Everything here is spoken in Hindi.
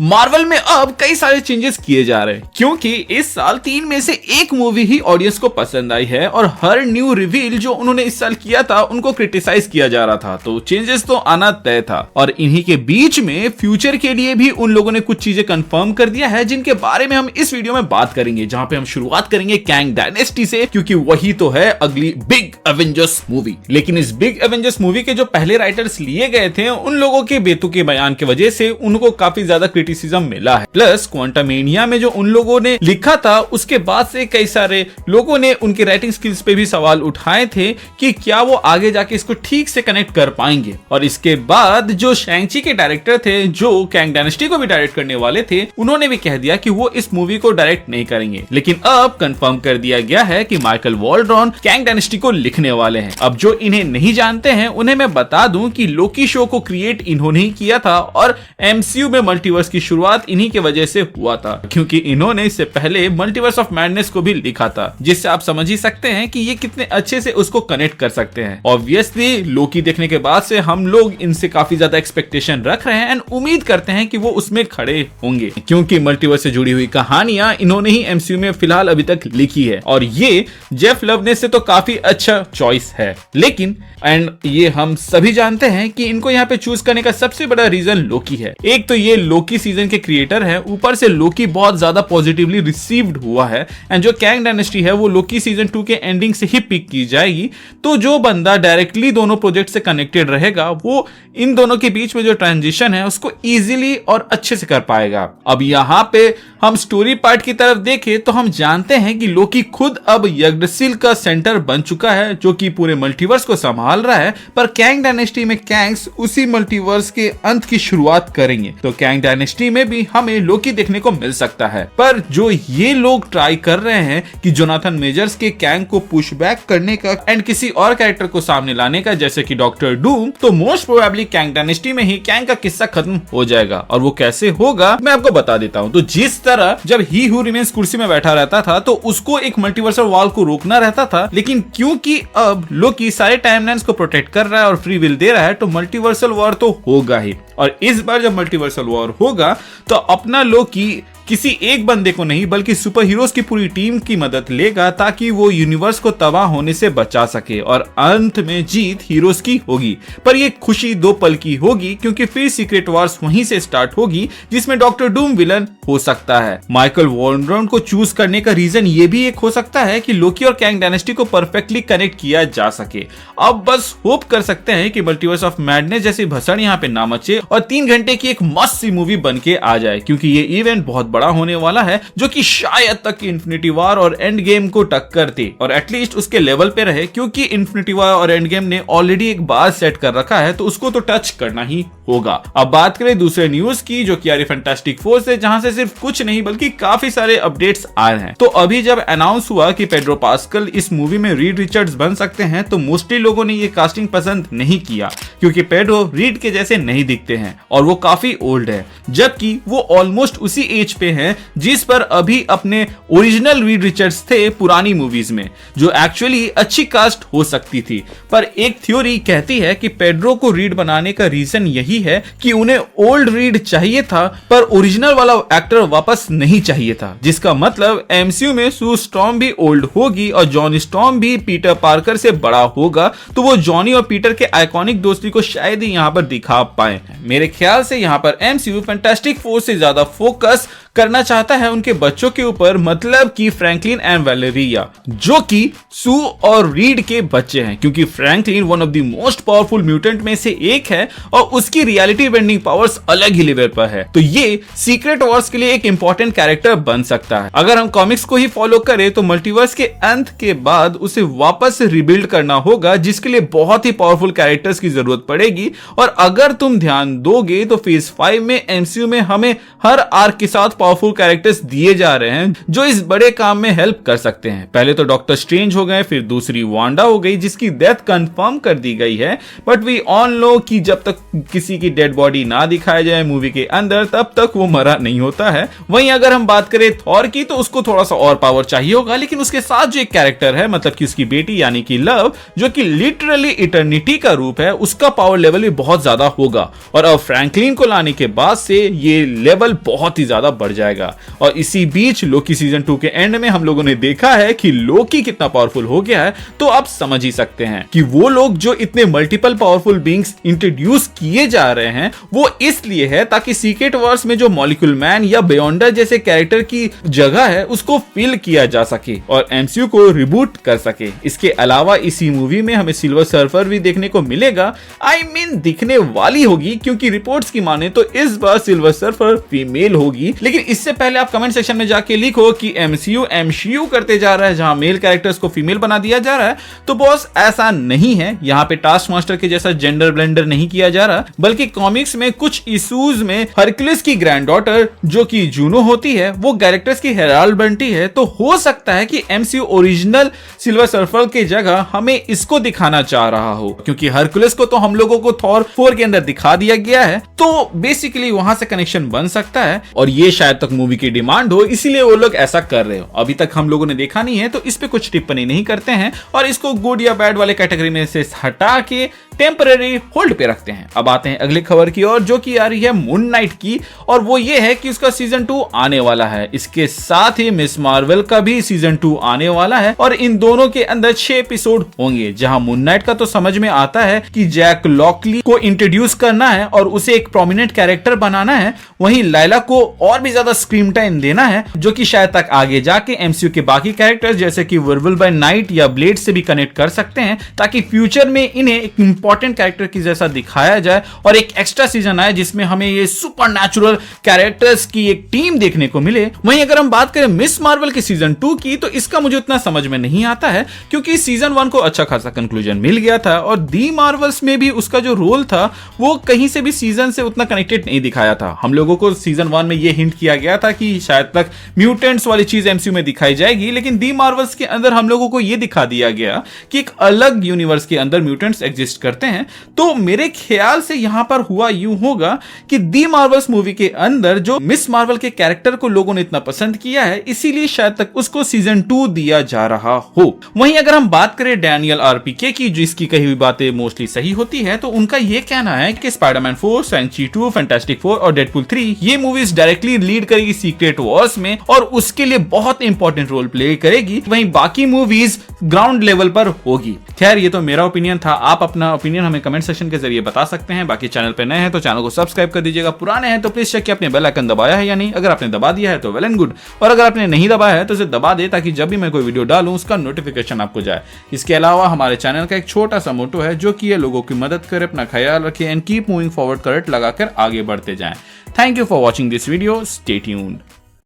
मार्वल में अब कई सारे चेंजेस किए जा रहे हैं क्योंकि इस साल 3 में से एक मूवी ही ऑडियंस को पसंद आई है और हर न्यू रिवील जो उन्होंने इस साल किया था उनको क्रिटिसाइज किया जा रहा था, तो चेंजेस तो आना तय था। और इन्हीं के बीच में फ्यूचर के लिए भी उन लोगों ने कुछ चीजें कंफर्म कर दिया है जिनके बारे में हम इस वीडियो में बात करेंगे, जहां पे हम शुरुआत करेंगे कैंग डायनेस्टी से, क्योंकि वही तो है अगली बिग एवेंजर्स मूवी। लेकिन इस बिग एवेंजर्स मूवी के जो पहले राइटर्स लिए गए थे उन लोगों के बेतुके बयान की वजह से उनको काफी ज्यादा क्रिटिसिज्म मिला है। प्लस क्वांटमेनिया में जो उन लोगों ने लिखा था उसके बाद से कई सारे लोगों ने उनके राइटिंग स्किल्स पे भी सवाल उठाए थे कि क्या वो आगे जाके इसको ठीक से कनेक्ट कर पाएंगे। और इसके बाद जो शैंग-ची के डायरेक्टर थे जो कैंग डायनेस्टी को भी डायरेक्ट करने वाले थे, उन्होंने भी कह दिया कि वो इस मूवी को डायरेक्ट नहीं करेंगे। लेकिन अब कंफर्म कर दिया गया है कि माइकल वॉल्ड्रॉन कैंग डायनेस्टी को लिखने वाले हैं। अब जो इन्हें नहीं जानते हैं उन्हें मैं बता दूं कि लोकी शो को क्रिएट इन्होंने ही किया था और एमसीयू में मल्टीवर्स की शुरुआत इन्हीं की वजह से हुआ था, क्योंकि इन्होंने इससे पहले मल्टीवर्स ऑफ मैडनेस को भी लिखा था, जिससे आप समझ ही सकते हैं कि ये कितने अच्छे से उसको कनेक्ट कर सकते हैं। ऑब्वियसली लोकी देखने के बाद से हम लोग इनसे काफी ज्यादा एक्सपेक्टेशन रख रहे हैं एंड उम्मीद करते हैं कि वो उसमें खड़े होंगे, क्योंकि मल्टीवर्स से जुड़ी हुई कहानियां इन्होंने ही एमसीयू में फिलहाल अभी तक लिखी है और ये जेफ लवनेस से तो काफी अच्छा चॉइस है। लेकिन एंड ये हम सभी जानते हैं कि इनको यहाँ पे चूज करने का सबसे बड़ा रीजन लोकी है। एक तो ये लोकी सीजन के क्रिएटर है, ऊपर से लोकी बहुत ज्यादा पॉजिटिवली रिसीव्ड हुआ है एंड जो कैंग डायनेस्टी है वो लोकी सीजन 2 के एंडिंग से ही पिक की जाएगी। तो जो बंदा डायरेक्टली दोनों प्रोजेक्ट से कनेक्टेड रहेगा वो इन दोनों के बीच में जो ट्रांजिशन है उसको इजीली और अच्छे से कर पाएगा। अब यहाँ पे हम स्टोरी पार्ट की तरफ देखें तो हम जानते हैं कि लोकी खुद अब यग्drasil का सेंटर बन चुका है जो कि पूरे मल्टीवर्स को संभाल रहा है, पर कैंग डायनेस्टी में कैंग्स उसी मल्टीवर्स के अंत की शुरुआत करेंगे। तो कैंग डायनेस्टी में भी हमें लोकी देखने को मिल सकता है। पर जो ये लोग ट्राई कर रहे हैं कि जोनाथन मेजर्स के कैंग को पुश बैक करने का एंड किसी और कैरेक्टर को सामने लाने का, जैसे कि डॉक्टर डूम, तो मोस्ट प्रोबेबली कैंग डायनेस्टी में ही कैंग का किस्सा खत्म हो जाएगा। और वो कैसे होगा मैं आपको बता देता हूँ। तो जिस तरह जब ही हू रिमेन्स कुर्सी में बैठा रहता था तो उसको एक मल्टीवर्सल वॉर को रोकना रहता था, लेकिन क्योंकि अब लोकी सारे टाइमलाइंस को प्रोटेक्ट कर रहा है और फ्री विल दे रहा है तो मल्टीवर्सल वॉर तो होगा ही। और इस बार जब मल्टीवर्सल वॉर होगा तो अपना लोकी किसी एक बंदे को नहीं बल्कि सुपर हीरोज की पूरी टीम की मदद लेगा ताकि वो यूनिवर्स को तबाह होने से बचा सके और अंत में जीत हीरोज की होगी। पर ये खुशी 2 पल की होगी क्योंकि फिर सीक्रेट वॉर्स वहीं से स्टार्ट होगी जिसमें डॉक्टर डूम विलन हो सकता है। माइकल वॉल्ड्रॉन को चूज करने का रीजन ये भी एक हो सकता है कि लोकी और कैंग डायनेस्टी को परफेक्टली कनेक्ट किया जा सके। अब बस होप कर सकते हैं कि मल्टीवर्स ऑफ मैडनेस जैसी भसड़ यहाँ पे ना मचे और 3 घंटे की एक मस्त सी मूवी बन के आ जाए, क्योंकि ये इवेंट बहुत बड़ा होने वाला है जो कि शायद तक इन्फिनिटी वॉर और एंड गेम को टक्कर दे और एटलीस्ट उसके लेवल पे रहे, क्योंकि इन्फिनिटी वॉर और एंड गेम ने ऑलरेडी एक बार सेट कर रखा है तो उसको तो टच करना ही होगा। अब बात करें दूसरे न्यूज की जो कि आ रही फैंटास्टिक फोर से, जहां से सिर्फ कुछ नहीं बल्कि काफी सारे अपडेट्स आ रहे हैं। तो अभी जब अनाउंस हुआ कि पेड्रो पास्कल इस मूवी में रीड रिचर्ड्स बन सकते हैं तो मोस्टली लोगों ने ये कास्टिंग पसंद नहीं किया, क्योंकि पेड्रो रीड के जैसे नहीं दिखते हैं और वो काफी ओल्ड है, जबकि वो ऑलमोस्ट उसी एज पे हैं जिस पर अभी अपने ओरिजिनल रीड रिचर्ड्स थे पुरानी मूवीज में, जो एक्चुअली अच्छी कास्ट हो सकती थी। पर एक थ्योरी कहती है कि पेड्रो को रीड बनाने का रीजन यही है कि उन्हें ओल्ड रीड चाहिए था पर ओरिजिनल वाला एक्टर वापस नहीं चाहिए था, जिसका मतलब एमसीयू में सू स्टॉर्म भी ओल्ड होगी और जॉनी स्टॉर्म भी पीटर पार्कर से बड़ा होगा, तो वो जॉनी और पीटर के आइकॉनिक दोस्ती को शायद ही यहाँ पर दिखा पाए। मेरे ख्याल से यहाँ पर एमसीयू फैंटास्टिक फोर से ज्यादा फोकस करना चाहता है उनके बच्चों के ऊपर, मतलब कि फ्रैंकलिन एंड वैलेरिया, जो कि सू और रीड के बच्चे हैं, क्योंकि Franklin one of the most powerful mutant में से एक है और उसकी रियलिटी बेंडिंग पावर्स अलग ही लेवल पर है। तो ये सीक्रेट वॉर्स के लिए एक इंपॉर्टेंट कैरेक्टर बन सकता है। अगर हम कॉमिक्स को ही फॉलो करें तो मल्टीवर्स के अंत के बाद उसे वापस रिबिल्ड करना होगा, जिसके लिए बहुत ही पावरफुल कैरेक्टर्स की जरूरत पड़ेगी। और अगर तुम ध्यान दोगे तो फेज 5 में एमसीयू में हमें हर आर्क के साथ पावरफुल कैरेक्टर्स दिए जा रहे हैं जो इस बड़े काम में हेल्प कर सकते हैं। पहले तो डॉक्टर स्ट्रेंज हो गए, फिर दूसरी वांडा हो गई जिसकी डेथ कंफर्म कर दी गई है, बट वी ऑल नो कि जब तक किसी की डेड बॉडी ना दिखाया जाए मूवी के अंदर तब तक वो मरा नहीं होता है। वहीं अगर हम बात करें थॉर की तो उसको थोड़ा सा और पावर चाहिए होगा, लेकिन उसके साथ जो एक कैरेक्टर है मतलब कि उसकी बेटी यानी कि लव, जो कि लिटरली इटर्निटी का रूप है, उसका पावर लेवल भी बहुत ज्यादा होगा। और अब फ्रैंकलिन को लाने के बाद से ये लेवल बहुत ही ज्यादा बढ़ जाएगा। और इसी बीच लोकी सीजन 2 के एंड में हम लोगों ने देखा है कि लोकी कितना पावरफुल हो गया है, तो आप समझ ही सकते हैं कि वो लोग जो इतने मल्टीपल पावरफुल बीइंग्स इंट्रोड्यूस किए जा रहे हैं वो इसलिए है ताकि सीक्रेट वर्स में जो मॉलिक्यूल मैन या बियॉन्डर जैसे कैरेक्टर की जगह है उसको फिल किया जा सके और एमसीयू को रिबूट कर सके। इसके अलावा इसी मूवी में हमें सिल्वर सर्फर भी देखने को मिलेगा, आई मीन दिखने वाली होगी, क्योंकि रिपोर्ट्स की माने तो इस बार सिल्वर सर्फर फीमेल होगी। लेकिन इससे पहले आप कमेंट सेक्शन में जाके लिखो कि एमसीयू करते जा रहा है जहां मेल कैरेक्टर्स को फीमेल बना दिया जा रहा है, तो बॉस ऐसा नहीं है। यहाँ पे टास्क मास्टर के जैसा जेंडर ब्लेंडर नहीं किया जा रहा, बल्कि कॉमिक्स में कुछ इश्यूज में हरक्यूलिस की ग्रैंडडॉटर जो कि जूनो होती है वो कैरेक्टर्स की हेराल्ड बनती है, तो हो सकता है कि एमसीयू ओरिजिनल सिल्वर सर्फर की जगह हमें इसको दिखाना चाह रहा हो, क्योंकि हरक्यूलिस को तो हम लोगों को थॉर 4 के अंदर दिखा दिया गया है, तो बेसिकली वहां से कनेक्शन बन सकता है और ये शायद तक मूवी की डिमांड हो, इसीलिए वो लोग ऐसा कर रहे हो। अभी तक हम लोगों ने देखा नहीं है तो इस पे कुछ टिप्पणी नहीं करते हैं और इसको गुड या बैड वाले कैटेगरी में से हटा के टेम्पररी होल्ड पे रखते हैं। अब आते हैं अगली खबर की ओर, जो कि आ रही है मून नाइट की, और वो ये है कि उसका सीजन 2 आने वाला है। इसके साथ ही मिस मार्वल का भी सीजन 2 आने वाला है और इन दोनों के अंदर 6 एपिसोड होंगे। जहां मून नाइट का तो समझ में आता है कि जैक लॉकली को इंट्रोड्यूस करना है और उसे एक प्रोमिनेंट कैरेक्टर बनाना है, वहीं लाइला को और भी ज्यादा स्क्रीन टाइम देना है, जो कि शायद तक आगे जाके एमसीयू के बाकी कैरेक्टर्स जैसे कि वर्वुल्फ बाय नाइट या ब्लेड से भी कनेक्ट कर सकते हैं, ताकि फ्यूचर में इन्हें एक इंपॉर्टेंट कैरेक्टर की जैसा दिखाया जाए और एक एक्स्ट्रा सीजन आए जिसमें हमें ये सुपरनैचुरल कैरेक्टर्स की एक टीम देखने को मिले। वहीं अगर हम बात करें मिस मार्वल के सीजन 2 की, तो इसका मुझे उतना समझ में नहीं आता है, क्योंकि सीजन 1 को अच्छा खासा कंक्लूजन मिल गया था और दी मार्वल्स में भी उसका जो रोल था वो कहीं से भी सीजन से उतना कनेक्टेड नहीं दिखाया था। हम लोगों को सीजन 1 में ये हिंट किया गया था कि शायद तक म्यूटेंट्स वाली चीज एमसीयू में दिखाई जाएगी, लेकिन दी मार्वल्स के अंदर हम लोगों को ये दिखा दिया गया कि एक अलग यूनिवर्स के अंदर म्यूटेंट्स एग्जिस्ट करते हैं। तो मेरे ख्याल से यहां पर हुआ यूं होगा कि दी मार्वल्स मूवी के अंदर जो मिस मार्वल के कैरेक्टर को लोगों ने इतना पसंद किया है, इसीलिए शायद तक उसको सीजन 2 दिया जा रहा हो। वहीं अगर हम बात करें डैनियल आरपीके की, जिसकी कही हुई बातें मोस्टली सही होती है, तो उनका यह कहना है कि स्पाइडरमैन 4, शैंग-ची 2, फैंटास्टिक 4 और डेडपूल 3 ये मूवीज डायरेक्टली लीड करेगी सीक्रेट वॉर्स में और उसके लिए बहुत इंपॉर्टेंट रोल प्ले करेगी। वहीं बाकी मूवीज ग्राउंड लेवल पर होगी। खैर ये तो मेरा ओपिनियन था, आप अपना ओपिनियन हमें कमेंट सेक्शन के जरिए बता सकते हैं। बाकी चैनल पे नए हैं तो चैनल को सब्सक्राइब कर दीजिएगा, पुराने हैं तो प्लीज चेक कि आपने बेल आइकन दबाया है या नहीं। अगर आपने दबा दिया है तो वेल एंड गुड, और अगर आपने नहीं दबाया है तो उसे दबा दे ताकि जब भी मैं कोई वीडियो डालूं उसका नोटिफिकेशन आपको जाए। इसके अलावा हमारे चैनल का एक छोटा सा मोटो है जो कि ये लोगों की मदद करे, अपना ख्याल रखे and keep moving forward, current लगाकर आगे बढ़ते जाएं। Thank you for watching this video, stay tuned.